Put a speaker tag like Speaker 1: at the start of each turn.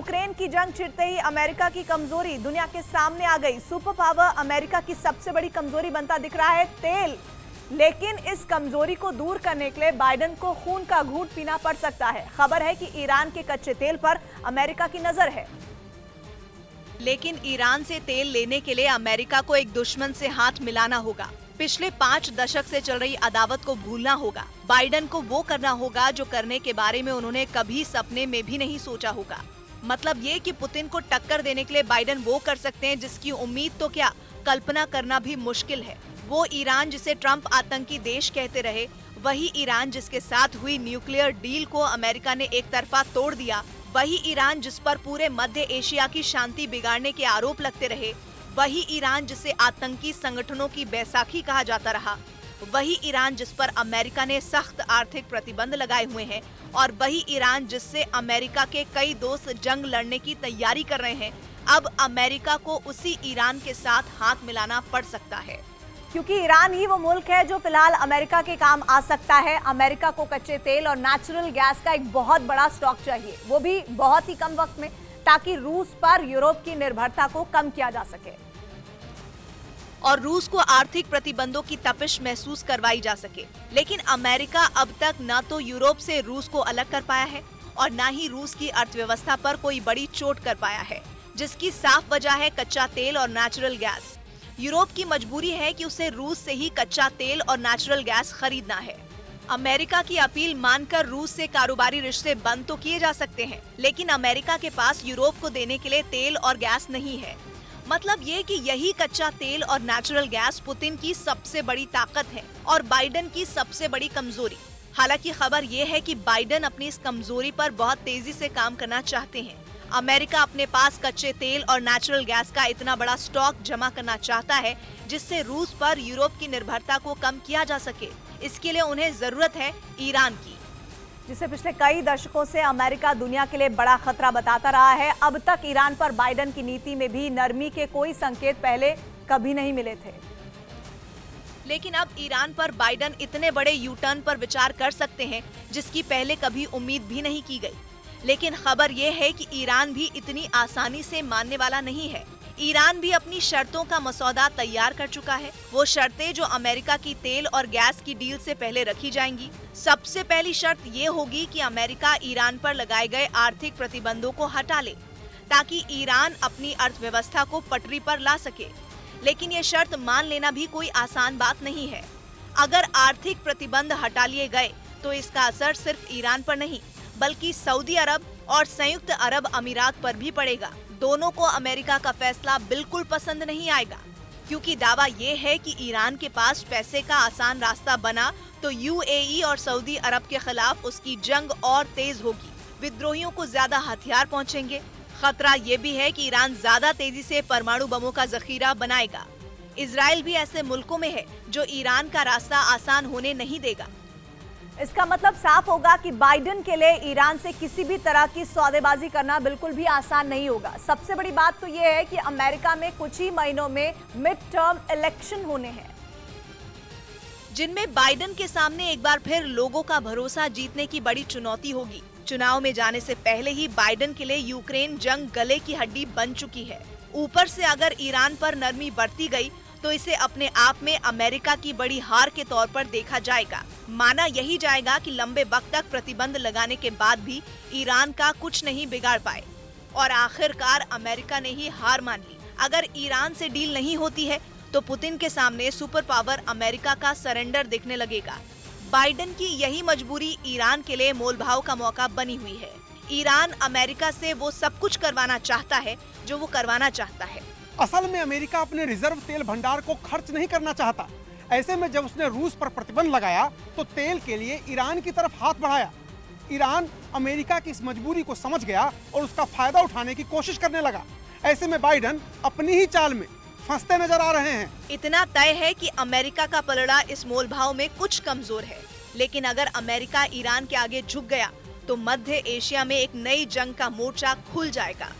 Speaker 1: Ukraine की जंग छिड़ते ही America की कमजोरी दुनिया के सामने आ गई। सुपर पावर अमेरिका की सबसे बड़ी कमजोरी बनता दिख रहा है तेल। लेकिन इस कमजोरी को दूर करने के लिए बाइडेन को खून का घूंट पीना पड़ सकता है। खबर है कि ईरान के कच्चे तेल पर अमेरिका की नजर है।
Speaker 2: लेकिन ईरान से तेल लेने के लिए अमेरिका को एक दुश्मन से हाथ मिलाना होगा। पिछले 5 दशक से चल रही अदावत को भूलना होगा। बाइडेन को वो करना होगा जो करने के बारे में उन्होंने कभी सपने में भी नहीं सोचा होगा। मतलब ये कि पुतिन को टक्कर देने के लिए बाइडेन वो कर सकते हैं जिसकी उम्मीद तो क्या कल्पना करना भी मुश्किल है। वो ईरान जिसे ट्रंप आतंकी देश कहते रहे, वही ईरान जिसके साथ हुई न्यूक्लियर डील को अमेरिका ने एक तरफा तोड़ दिया, वही ईरान जिस पर पूरे मध्य एशिया की शांति बिगाड़ने के आरोप लगते रहे, वही ईरान जिसे आतंकी संगठनों की बैसाखी कहा जाता रहा, वही ईरान जिस पर अमेरिका ने सख्त आर्थिक प्रतिबंध लगाए हुए हैं, और वही ईरान जिससे अमेरिका के कई दोस्त जंग लड़ने की तैयारी कर रहे हैं। अब अमेरिका को उसी ईरान के साथ हाथ मिलाना पड़ सकता है,
Speaker 1: क्योंकि ईरान ही वो मुल्क है जो फिलहाल अमेरिका के काम आ सकता है। अमेरिका को कच्चे तेल और नेचुरल गैस का एक बहुत बड़ा स्टॉक चाहिए, वो भी बहुत ही कम वक्त में, ताकि रूस पर यूरोप की निर्भरता को कम किया जा सके
Speaker 2: और रूस को आर्थिक प्रतिबंधों की तपिश महसूस करवाई जा सके। लेकिन अमेरिका अब तक न तो यूरोप से रूस को अलग कर पाया है और न ही रूस की अर्थव्यवस्था पर कोई बड़ी चोट कर पाया है, जिसकी साफ वजह है कच्चा तेल और नेचुरल गैस। यूरोप की मजबूरी है कि उसे रूस से ही कच्चा तेल और नेचुरल गैस खरीदना है। अमेरिका की अपील मानकर रूस से कारोबारी रिश्ते बंद तो किए जा सकते हैं, लेकिन अमेरिका के पास यूरोप को देने के लिए तेल और गैस नहीं है। मतलब ये कि यही कच्चा तेल और नेचुरल गैस पुतिन की सबसे बड़ी ताकत है और बाइडेन की सबसे बड़ी कमजोरी। हालांकि खबर ये है कि बाइडेन अपनी इस कमजोरी पर बहुत तेजी से काम करना चाहते हैं। अमेरिका अपने पास कच्चे तेल और नेचुरल गैस का इतना बड़ा स्टॉक जमा करना चाहता है जिससे रूस पर यूरोप की निर्भरता को कम किया जा सके। इसके लिए उन्हें जरूरत है ईरान की,
Speaker 1: जिसे पिछले कई दशकों से अमेरिका दुनिया के लिए बड़ा खतरा बताता रहा है। अब तक ईरान पर बाइडेन की नीति में भी नरमी के कोई संकेत पहले कभी नहीं मिले थे।
Speaker 2: लेकिन अब ईरान पर बाइडेन इतने बड़े यू टर्न पर विचार कर सकते हैं जिसकी पहले कभी उम्मीद भी नहीं की गई। लेकिन खबर ये है कि ईरान भी इतनी आसानी से मानने वाला नहीं है। ईरान भी अपनी शर्तों का मसौदा तैयार कर चुका है। वो शर्तें जो अमेरिका की तेल और गैस की डील से पहले रखी जाएंगी। सबसे पहली शर्त ये होगी कि अमेरिका ईरान पर लगाए गए आर्थिक प्रतिबंधों को हटा ले, ताकि ईरान अपनी अर्थव्यवस्था को पटरी पर ला सके। लेकिन ये शर्त मान लेना भी कोई आसान बात नहीं है। अगर आर्थिक प्रतिबंध हटा लिए गए तो इसका असर सिर्फ ईरान पर नहीं बल्कि सऊदी अरब और संयुक्त अरब अमीरात पर भी पड़ेगा। दोनों को अमेरिका का फैसला बिल्कुल पसंद नहीं आएगा, क्योंकि दावा ये है कि ईरान के पास पैसे का आसान रास्ता बना तो यूएई और सऊदी अरब के खिलाफ उसकी जंग और तेज होगी। विद्रोहियों को ज्यादा हथियार पहुंचेंगे। खतरा ये भी है कि ईरान ज्यादा तेजी से परमाणु बमों का जखीरा बनाएगा। इजराइल भी ऐसे मुल्कों में है जो ईरान का रास्ता आसान होने नहीं देगा।
Speaker 1: इसका मतलब साफ होगा कि बाइडेन के लिए ईरान से किसी भी तरह की सौदेबाजी करना बिल्कुल भी आसान नहीं होगा। सबसे बड़ी बात तो यह है कि अमेरिका में कुछ ही महीनों में मिड टर्म इलेक्शन होने हैं,
Speaker 2: जिनमें बाइडेन के सामने एक बार फिर लोगों का भरोसा जीतने की बड़ी चुनौती होगी। चुनाव में जाने से पहले ही बाइडेन के लिए यूक्रेन जंग गले की हड्डी बन चुकी है। ऊपर से अगर ईरान पर नरमी बरती गई तो इसे अपने आप में अमेरिका की बड़ी हार के तौर पर देखा जाएगा। माना यही जाएगा कि लंबे वक्त तक प्रतिबंध लगाने के बाद भी ईरान का कुछ नहीं बिगाड़ पाए और आखिरकार अमेरिका ने ही हार मान ली। अगर ईरान से डील नहीं होती है तो पुतिन के सामने सुपर पावर अमेरिका का सरेंडर दिखने लगेगा। बाइडेन की यही मजबूरी ईरान के लिए मोलभाव का मौका बनी हुई है। ईरान अमेरिका से वो सब कुछ करवाना चाहता है जो वो करवाना चाहता है।
Speaker 3: असल में अमेरिका अपने रिजर्व तेल भंडार को खर्च नहीं करना चाहता। ऐसे में जब उसने रूस पर प्रतिबंध लगाया तो तेल के लिए ईरान की तरफ हाथ बढ़ाया। ईरान अमेरिका की इस मजबूरी को समझ गया और उसका फायदा उठाने की कोशिश करने लगा। ऐसे में बाइडेन अपनी ही चाल में फंसते नजर आ रहे हैं।
Speaker 2: इतना तय है कि अमेरिका का पलड़ा इस मोलभाव में कुछ कमजोर है, लेकिन अगर अमेरिका ईरान के आगे झुक गया तो मध्य एशिया में एक नई जंग का मोर्चा खुल जाएगा।